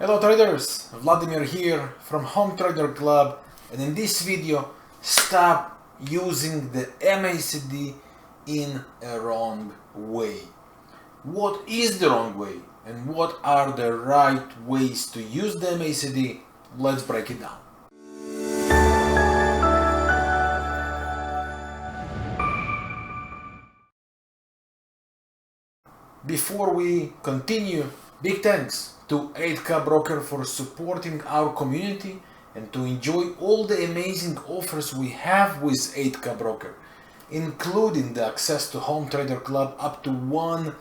Hello traders, Vladimir here from Home Trader Club, and in this video stop using the MACD in a wrong way. What is the wrong way and what are the right ways to use the MACD? Let's break it down. Before we continue, big thanks to 8K Broker for supporting our community and to enjoy all the amazing offers we have with 8K Broker, including the access to Home Trader Club up to 1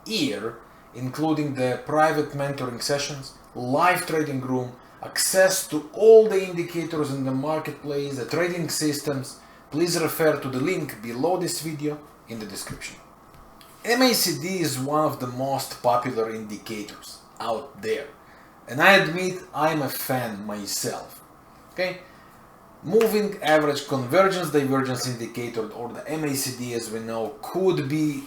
year, including the private mentoring sessions, live trading room, access to all the indicators in the marketplace, the trading systems. Please refer to the link below this video in the description. MACD is one of the most popular indicators out there, and I admit I'm a fan myself. Okay, moving average convergence divergence indicator, or the MACD as we know, could be,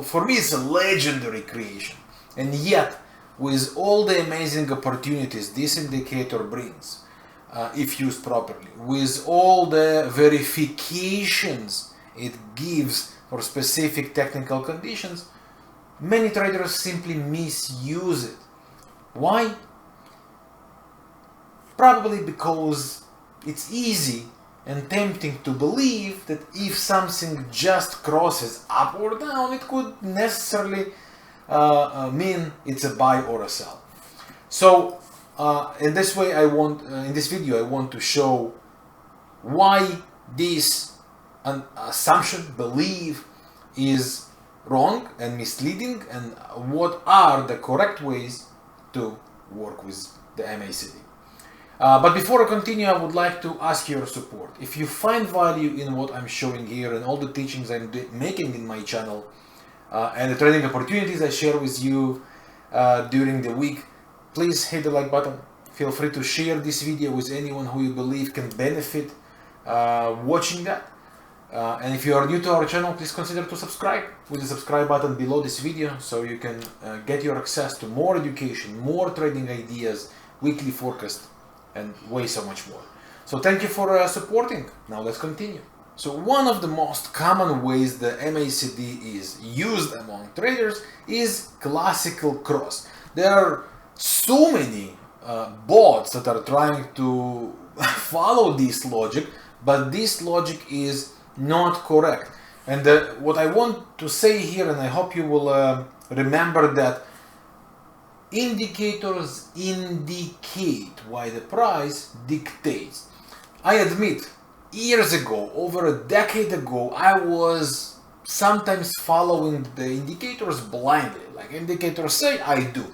for me it's a legendary creation, and yet with all the amazing opportunities this indicator brings, if used properly, with all the verifications it gives for specific technical conditions, many traders simply misuse it. Why? Probably because it's easy and tempting to believe that if something just crosses up or down, it could necessarily mean it's a buy or a sell. So in this way, in this video, I want to show why this assumption, belief is wrong and misleading, and what are the correct ways to work with the MACD. But before I continue, I would like to ask your support. If you find value in what I'm showing here and all the teachings I'm making in my channel and the trading opportunities I share with you during the week, please hit the like button. Feel free to share this video with anyone who you believe can benefit watching that. And if you are new to our channel, please consider to subscribe with the subscribe button below this video, so you can get your access to more education, more trading ideas, weekly forecast, and way so much more. So thank you for supporting. Now let's continue. So one of the most common ways the MACD is used among traders is classical cross. There are so many bots that are trying to follow this logic, but this logic is not correct. And what I want to say here, and I hope you will remember that indicators indicate why the price dictates. I admit, years ago, over a decade ago, I was sometimes following the indicators blindly. Like indicators say, I do.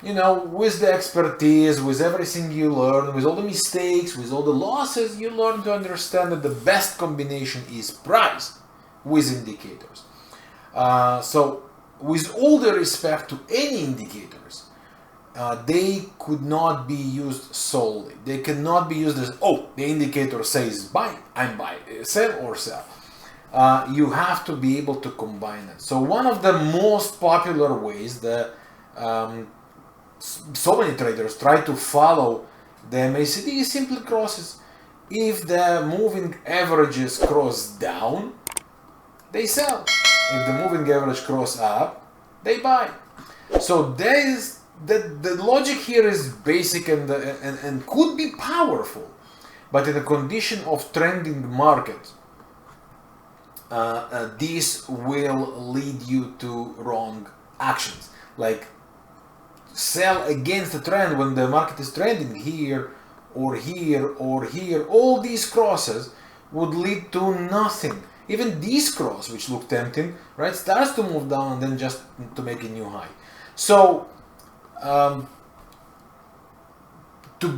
With the expertise, with everything you learn, with all the mistakes, with all the losses, you learn to understand that the best combination is price with indicators. So with all the respect to any indicators, they could not be used solely. They cannot be used as, oh, the indicator says buy, I'm buy, sell or sell. You have to be able to combine it. So one of the most popular ways so many traders try to follow the MACD is simply crosses. If the moving averages cross down, they sell. If the moving average cross up, they buy. So the logic here is basic and could be powerful, but in a condition of trending market, this will lead you to wrong actions, like sell against the trend when the market is trending here or here or here. All these crosses would lead to nothing. Even this cross, which looked tempting, right, starts to move down and then just to make a new high. So to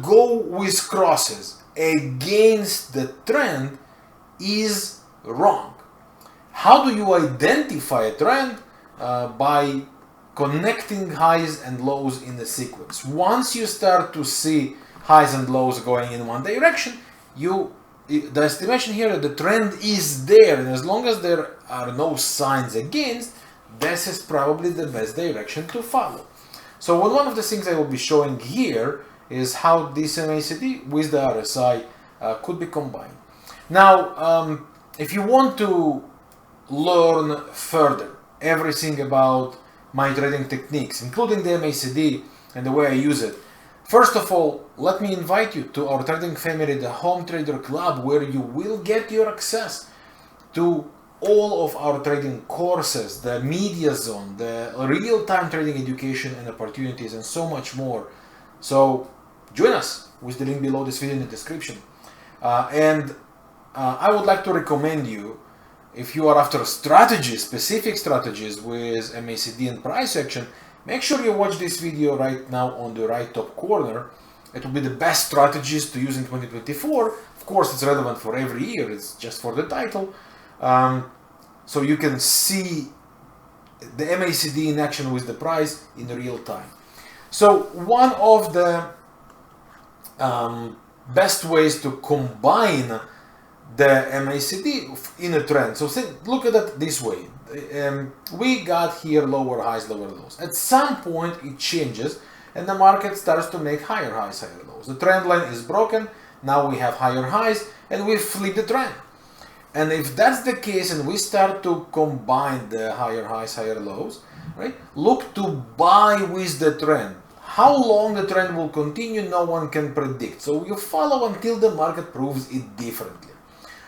go with crosses against the trend is wrong. How do you identify a trend? By connecting highs and lows in a sequence. Once you start to see highs and lows going in one direction, the estimation here that the trend is there, and as long as there are no signs against, this is probably the best direction to follow. So one of the things I will be showing here is how this MACD with the RSI could be combined. Now, if you want to learn further everything about my trading techniques, including the MACD and the way I use it, first of all, let me invite you to our trading family, the Home Trader Club, where you will get your access to all of our trading courses, the media zone, the real-time trading education and opportunities, and so much more. So join us with the link below this video in the description. I would like to recommend you, if you are after strategies, specific strategies with MACD and price action, make sure you watch this video right now on the right top corner. It will be the best strategies to use in 2024. Of course, it's relevant for every year, it's just for the title. So you can see the MACD in action with the price in real time. So one of the best ways to combine the MACD in a trend. So look at it this way. We got here lower highs, lower lows. At some point it changes and the market starts to make higher highs, higher lows. The trend line is broken. Now we have higher highs and we flip the trend. And if that's the case and we start to combine the higher highs, higher lows, right? Look to buy with the trend. How long the trend will continue, no one can predict. So you follow until the market proves it differently.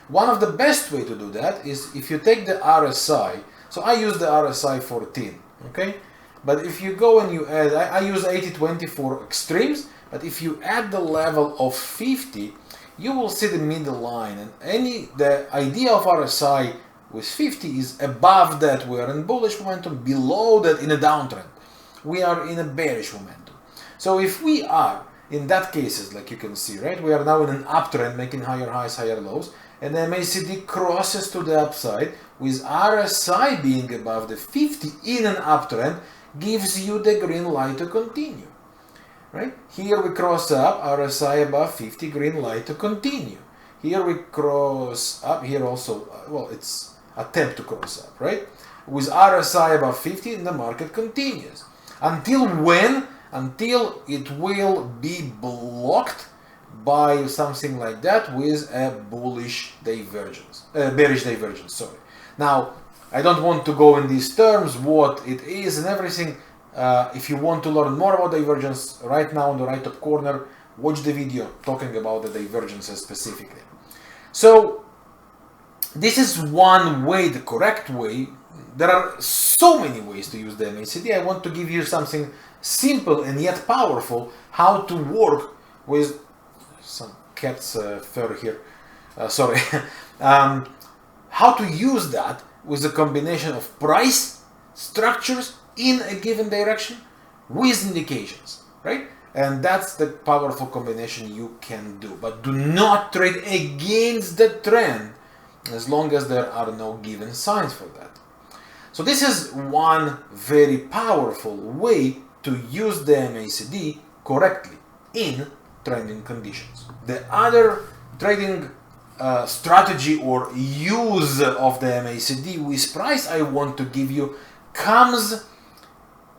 One of the best way to do that is if you take the RSI. So I use the RSI 14, okay? But if you go and you add, I use 80-20 for extremes, but if you add the level of 50, you will see the middle line, and the idea of RSI with 50 is above that we are in bullish momentum, below that in a downtrend we are in a bearish momentum. So if we are in that cases, like you can see, right, we are now in an uptrend making higher highs, higher lows, and the MACD crosses to the upside with RSI being above the 50 in an uptrend, gives you the green light to continue. Right? Here we cross up, RSI above 50, green light to continue. Here we cross up, here also, well, it's attempt to cross up, right? With RSI above 50 and the market continues. Until when? Until it will be blocked by something like that with a bullish divergence, bearish divergence, sorry. Now, I don't want to go in these terms, what it is and everything. If you want to learn more about divergence, right now on the right top corner, watch the video talking about the divergences specifically. So this is one way, the correct way. There are so many ways to use the MACD. I want to give you something simple and yet powerful, how to work with some cat's fur here, sorry. How to use that with a combination of price structures in a given direction with indications, right? And that's the powerful combination you can do. But do not trade against the trend as long as there are no given signs for that. So this is one very powerful way to use the MACD correctly in trending conditions. The other trading strategy or use of the MACD with price I want to give you comes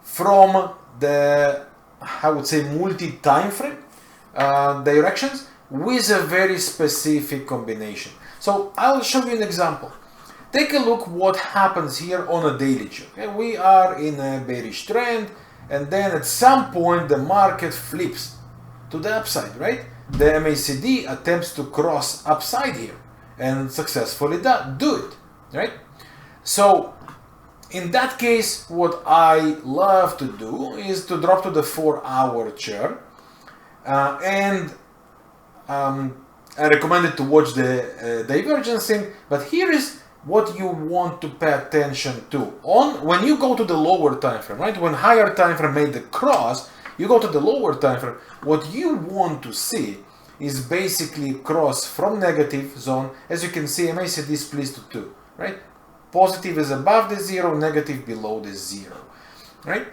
from the, I would say, multi-timeframe directions with a very specific combination. So I'll show you an example. Take a look what happens here on a daily chart. Okay? We are in a bearish trend, and then at some point the market flips to the upside, right? The MACD attempts to cross upside here and successfully do it, right? So in that case, what I love to do is to drop to the 4-hour chart, and I recommend it to watch the divergencing, but here is what you want to pay attention to. When you go to the lower time frame, right? When higher time frame made the cross, you go to the lower time frame, what you want to see is basically cross from negative zone. As you can see, MACD splits to 2, right? Positive is above the 0, negative below the 0, right?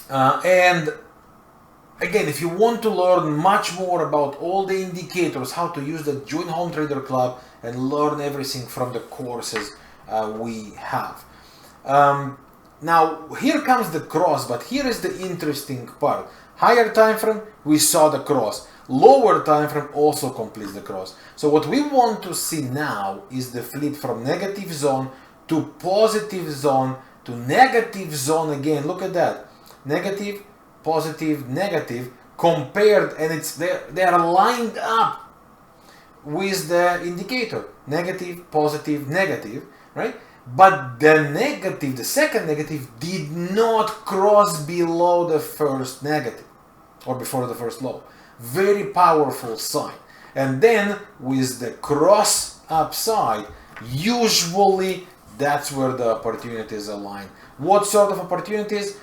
And again, if you want to learn much more about all the indicators, how to use the Join Home Trader Club and learn everything from the courses we have. now here comes the cross, but here is the interesting part. Higher time frame, we saw the cross. Lower time frame also completes the cross. So what we want to see now is the flip from negative zone to positive zone to negative zone again. Look at that. Negative, positive, negative compared, and it's they are lined up with the indicator. Negative, positive, negative, right? But the negative, the second negative, did not cross below the first negative or before the first low. Very powerful sign. And then with the cross upside, usually that's where the opportunities align. What sort of opportunities?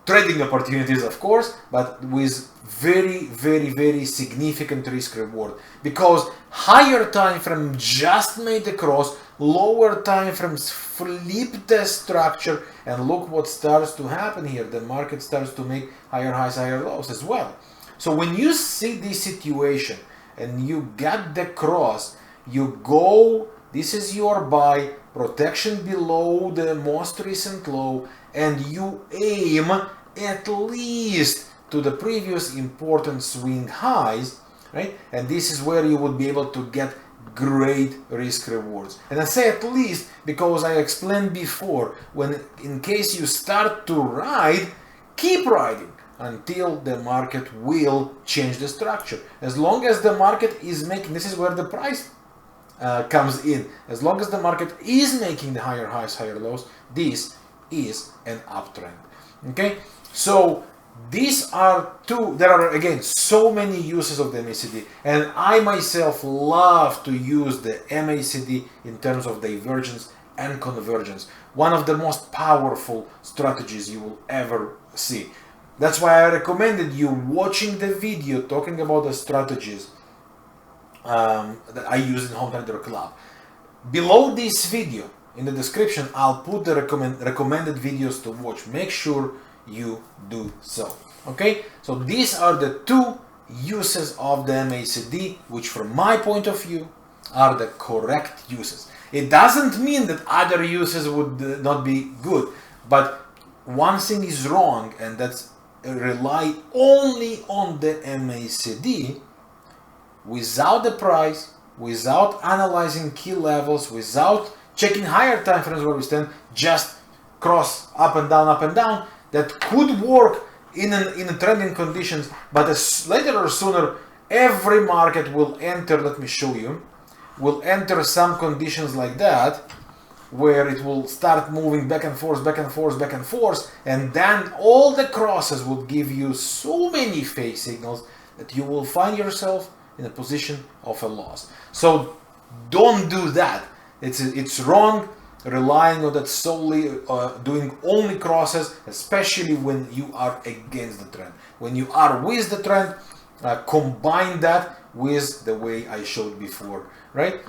Trading opportunities, of course, but with very significant risk reward, because higher time frame just made the cross, lower time frames flip the structure, and look what starts to happen here. The market starts to make higher highs, higher lows as well. So when you see this situation and you get the cross, you go, this is your buy, protection below the most recent low, and you aim at least to the previous important swing highs, right? And this is where you would be able to get great risk rewards. And I say at least because I explained before, when in case you start to ride, keep riding until the market will change the structure. As long as the market is making, this is where the price comes in. As long as the market is making the higher highs, higher lows, this is an uptrend. Okay, so these are there are again so many uses of the MACD, and I myself love to use the MACD in terms of divergence and convergence. One of the most powerful strategies you will ever see. That's why I recommended you watching the video talking about the strategies that I use in Home Trader Club. Below this video, in the description, I'll put the recommended videos to watch. Make sure you do so. Okay, so these are the two uses of the MACD, which from my point of view are the correct uses. It doesn't mean that other uses would not be good, but one thing is wrong, and that's rely only on the MACD without the price, without analyzing key levels, without checking higher time frames where we stand, just cross up and down, that could work in trending conditions, but later or sooner every market will enter, let me show you, will enter some conditions like that, where it will start moving back and forth, and then all the crosses will give you so many fake signals that you will find yourself in a position of a loss. So don't do that. It's wrong relying on that solely, doing only crosses, especially when you are against the trend. When you are with the trend, combine that with the way I showed before, right?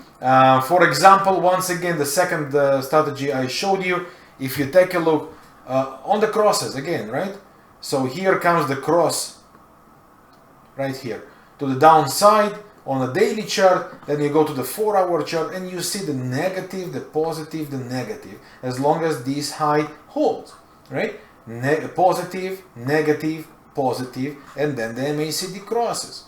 For example, once again, the second strategy I showed you, if you take a look on the crosses again, right? So here comes the cross right here to the downside on a daily chart, then you go to the 4-hour chart and you see the negative, the positive, the negative, as long as this high holds, right? Positive, negative, positive, and then the MACD crosses.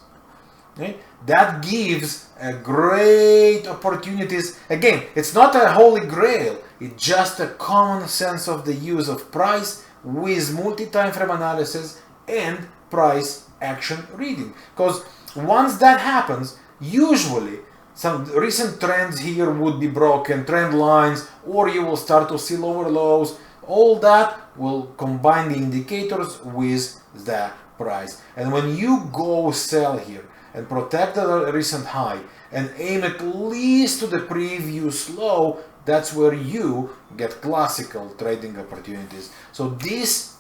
Right? That gives a great opportunities. Again, it's not a holy grail, it's just a common sense of the use of price with multi-time frame analysis and price action reading. Because once that happens, usually some recent trends here would be broken, trend lines, or you will start to see lower lows. All that will combine the indicators with the price. And when you go sell here and protect the recent high and aim at least to the previous low, that's where you get classical trading opportunities. So this,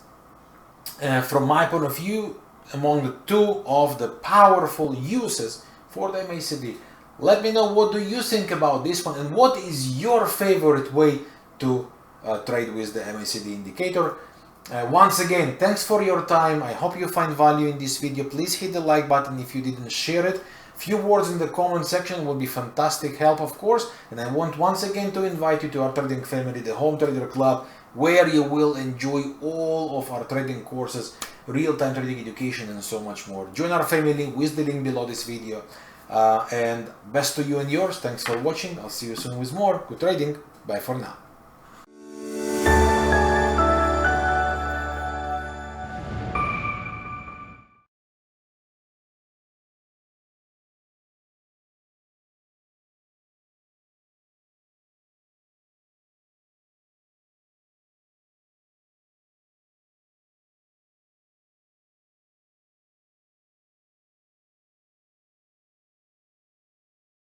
from my point of view, among the two of the powerful uses for the MACD. Let me know what do you think about this one, and what is your favorite way to trade with the MACD indicator. Once again, thanks for your time. I hope you find value in this video. Please hit the like button if you didn't share it. Few words in the comment section would be fantastic help, of course. And I want once again to invite you to our trading family, the Home Trader Club. where you will enjoy all of our trading courses, real-time trading education, and so much more. Join our family with the link below this video. And best to you and yours. Thanks for watching. I'll see you soon with more. Good trading. Bye for now.